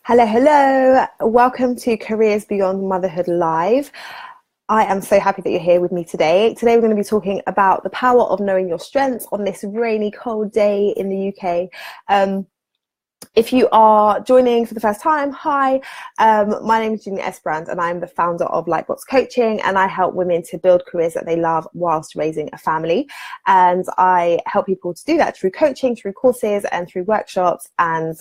Hello, hello. Welcome to Careers Beyond Motherhood Live. I am so happy that you're here with me today. Today we're going to be talking about the power of knowing your strengths on this rainy, cold day in the UK. If you are joining for the first time, hi, my name is Julia Esbrand and I'm the founder of Lightbox Coaching, and I help women to build careers that they love whilst raising a family. And I help people to do that through coaching, through courses and through workshops and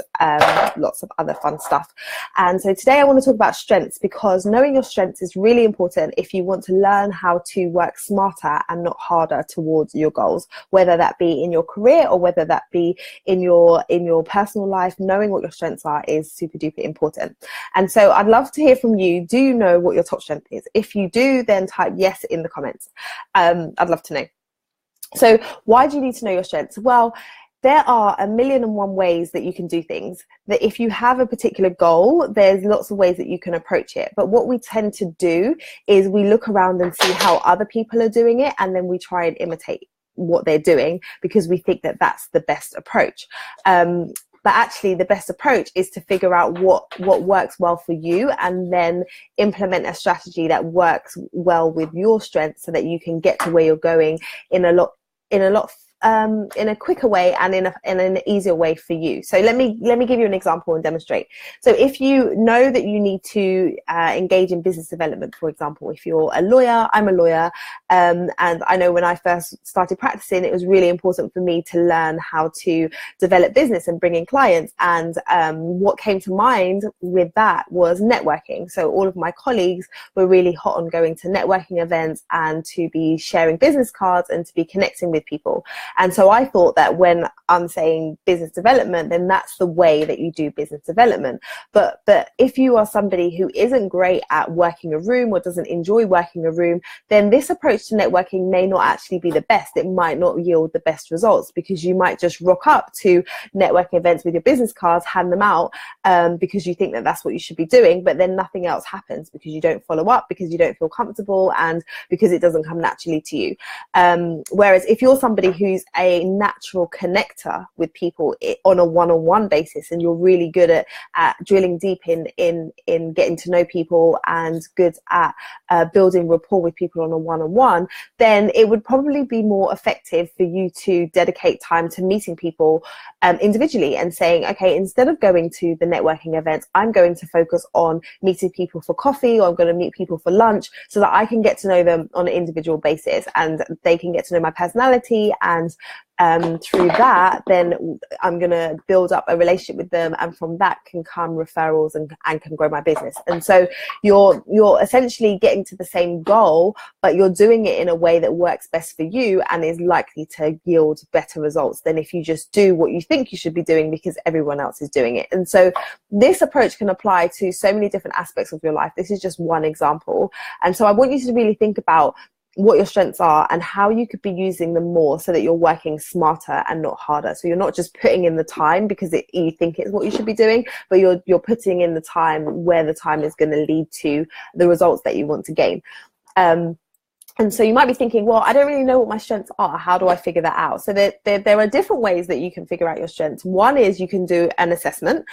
lots of other fun stuff. And so today I want to talk about strengths, because knowing your strengths is really important if you want to learn how to work smarter and not harder towards your goals, whether that be in your career or whether that be in your personal life. Knowing what your strengths are is super duper important. And so I'd love to hear from you. Do you know what your top strength is? If you do, then type yes in the comments. I'd love to know. So why do you need to know your strengths? Well, there are 1,000,001 ways that you can do things. That if you have a particular goal, there's lots of ways that you can approach it. But what we tend to do is we look around and see how other people are doing it, and then we try and imitate what they're doing because we think that that's the best approach. But actually the best approach is to figure out what works well for you, and then implement a strategy that works well with your strengths so that you can get to where you're going in a quicker way and in an easier way for you. So let me give you an example and demonstrate. So if you know that you need to engage in business development, for example, if you're a lawyer, I'm a lawyer, and I know when I first started practicing, it was really important for me to learn how to develop business and bring in clients. And what came to mind with that was networking. So all of my colleagues were really hot on going to networking events and to be sharing business cards and to be connecting with people. And so I thought that when I'm saying business development, then that's the way that you do business development. But if you are somebody who isn't great at working a room or doesn't enjoy working a room, then this approach to networking may not actually be the best. It might not yield the best results, because you might just rock up to networking events with your business cards, hand them out, because you think that that's what you should be doing, but then nothing else happens because you don't follow up, because you don't feel comfortable, and because it doesn't come naturally to you. Whereas if you're somebody who's a natural connector with people on a one-on-one basis, and you're really good at drilling deep in getting to know people and good at building rapport with people on a one-on-one, then it would probably be more effective for you to dedicate time to meeting people individually and saying, okay, instead of going to the networking events, I'm going to focus on meeting people for coffee, or I'm going to meet people for lunch, so that I can get to know them on an individual basis and they can get to know my personality. And through that, then I'm going to build up a relationship with them, and from that can come referrals and can grow my business. And so you're essentially getting to the same goal, but you're doing it in a way that works best for you and is likely to yield better results than if you just do what you think you should be doing because everyone else is doing it. And so this approach can apply to so many different aspects of your life. This is just one example. And so I want you to really think about what your strengths are and how you could be using them more so that you're working smarter and not harder. So you're not just putting in the time because you think it's what you should be doing, but you're putting in the time where the time is going to lead to the results that you want to gain. And so you might be thinking, well, I don't really know what my strengths are. How do I figure that out? So there are different ways that you can figure out your strengths. One is you can do an assessment.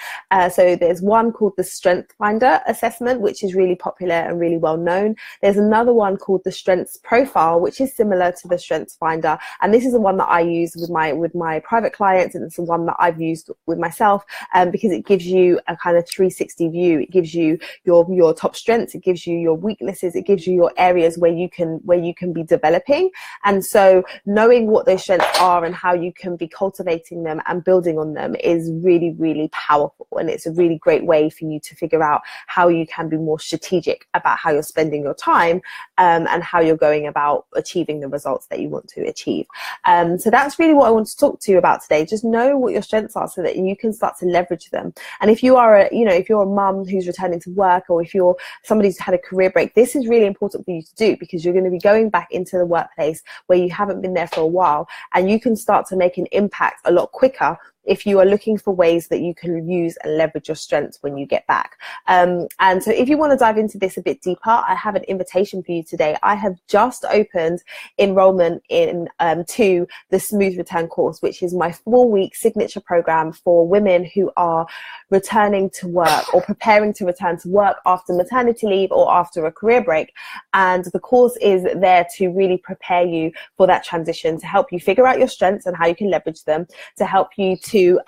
So there's one called the Strength Finder assessment, which is really popular and really well known. There's another one called the Strengths Profile, which is similar to the Strengths Finder. And this is the one that I use with my private clients, and it's the one that I've used with myself, because it gives you a kind of 360 view. It gives you your top strengths. It gives you your weaknesses. It gives you your areas where you can be developing. And so knowing what those strengths are and how you can be cultivating them and building on them is really, really powerful. And it's a really great way for you to figure out how you can be more strategic about how you're spending your time, and how you're going about achieving the results that you want to achieve. So that's really what I want to talk to you about today. Just know what your strengths are so that you can start to leverage them. And if you are if you're a mum who's returning to work, or if you're somebody who's had a career break, this is really important for you to do, because you're going to be going back into the workplace where you haven't been there for a while, and you can start to make an impact a lot quicker if you are looking for ways that you can use and leverage your strengths when you get back. And so if you want to dive into this a bit deeper, I have an invitation for you today. I have just opened enrollment in to the Smooth Return course, which is my 4-week signature program for women who are returning to work or preparing to return to work after maternity leave or after a career break. And the course is there to really prepare you for that transition, to help you figure out your strengths and how you can leverage them, to help you to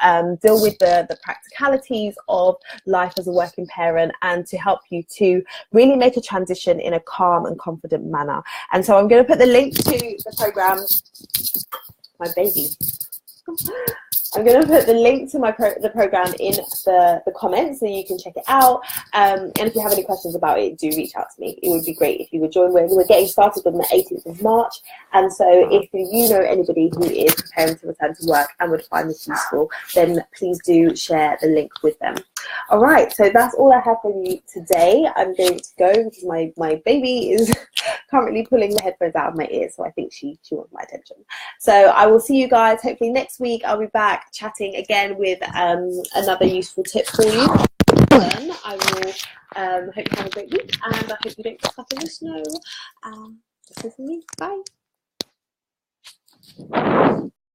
deal with the practicalities of life as a working parent, and to help you to really make a transition in a calm and confident manner. And so I'm going to put the link to the program. My baby. I'm going to put the link to the program in the comments so you can check it out. And if you have any questions about it, do reach out to me. It would be great if you would join. We're getting started on the 18th of March. And so if you know anybody who is preparing to return to work and would find this useful, then please do share the link with them. All right, so that's all I have for you today. I'm going to go because my baby is currently pulling the headphones out of my ears, so I think she wants my attention. So I will see you guys hopefully next week. I'll be back chatting again with another useful tip for you. Then I will hope you have a great week, and I hope you don't get stuck in the snow. This is me. Bye.